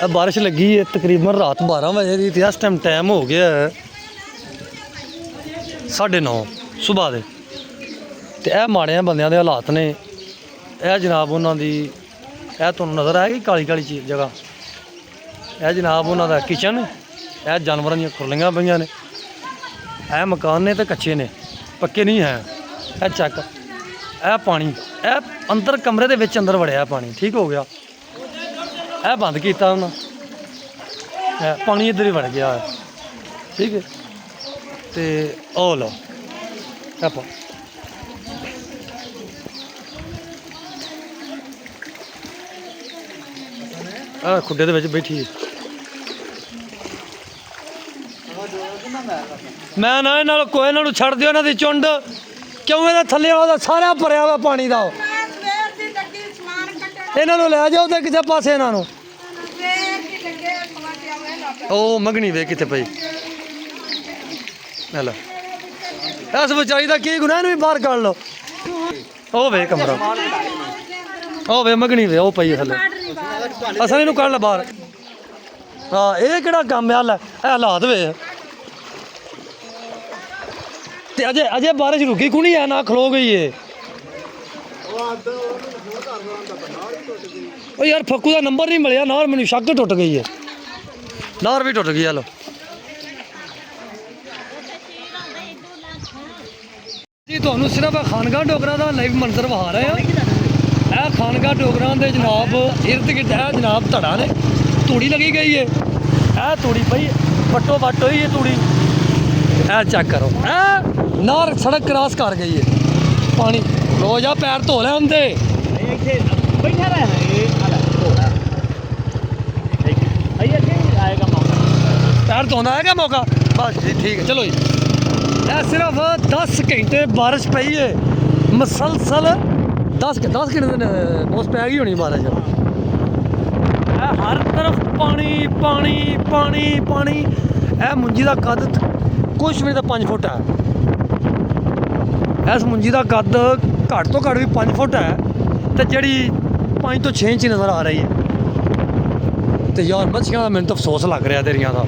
बारिश लगी है तकरीबन रात 12 बजे की। इस टाइम हो गया है 9:30 सुबह के। तो यह माड़े बंदियां दे हालात ने। यह जनाब उन्होंने तुहानूं नज़र आएगी काली काली चीज़ जगह। यह जनाब उन्होंने किचन। यह जानवरों दी खुरलियां पईयां ने। यह मकान ने तो कच्चे ने, पक्के नहीं है। यह चेक यह पानी यह अंदर कमरे के विच अंदर वड़िया पानी। ठीक हो गया। यह बंद किया उन्होंने, पानी इधर ही वड़ गया है। ठीक है। तो ओ लो खुड्डे दे बैठी है। मैं ना इन्हों कोई इन्हों छड़ दियो इन्हों की चुंड। क्यों ये थले सारा भरिया हुआ पानी का। इन्हों लै जाओ तो किसी पास इन्हों ओ मंगनी वे कितने पई। हेलो इस बचाई का की गुनाह भी बाहर कढ़ लो। ओ वे कमरा ओ वे मंगनी वे ओ पई थले असल इनू कढ़ ला बाहर। हाँ ये किहड़ा कम है हालात वे। ते अजे अजे बारिश रुकी को नहीं है ना खलो गई है। ओ यार फक्कू का नंबर नहीं मिलया नार मैनू शक टुट गई है। नार भी टुट गई। लो जी तुहानूं सिर्फ खानगा डोगरा का लाइव मंजर विखा रहे हैं। यह खानगा डोगरा के जनाब इर्द गिर्द है जनाब धड़ा ने तूड़ी लगी गई है। यह तूड़ी भाई बट्टो बट्ट हुई है तूड़ी। यह चेक करो नार सड़क क्रॉस कर गई है। पानी लो जा पैर धो ले होंगे। पैर धोना है क्या मौका बस जी ठीक है। चलो जी यह सिर्फ 10 घंटे बारिश पई है मुसलसल। 10 घंटे बहुत पै गई होनी बारिश। हर तरफ पानी पानी पानी पानी। यह मुंजी का कद कुछ भी तो 5 फुट है। इस मुंजी का कद घट तो घट भी 5 फुट है। तो जी 5 तो 6 इंच नज़र आ रही है। तो यार मच्छियां का मैंने तो अफसोस लग रहा तेरिया का।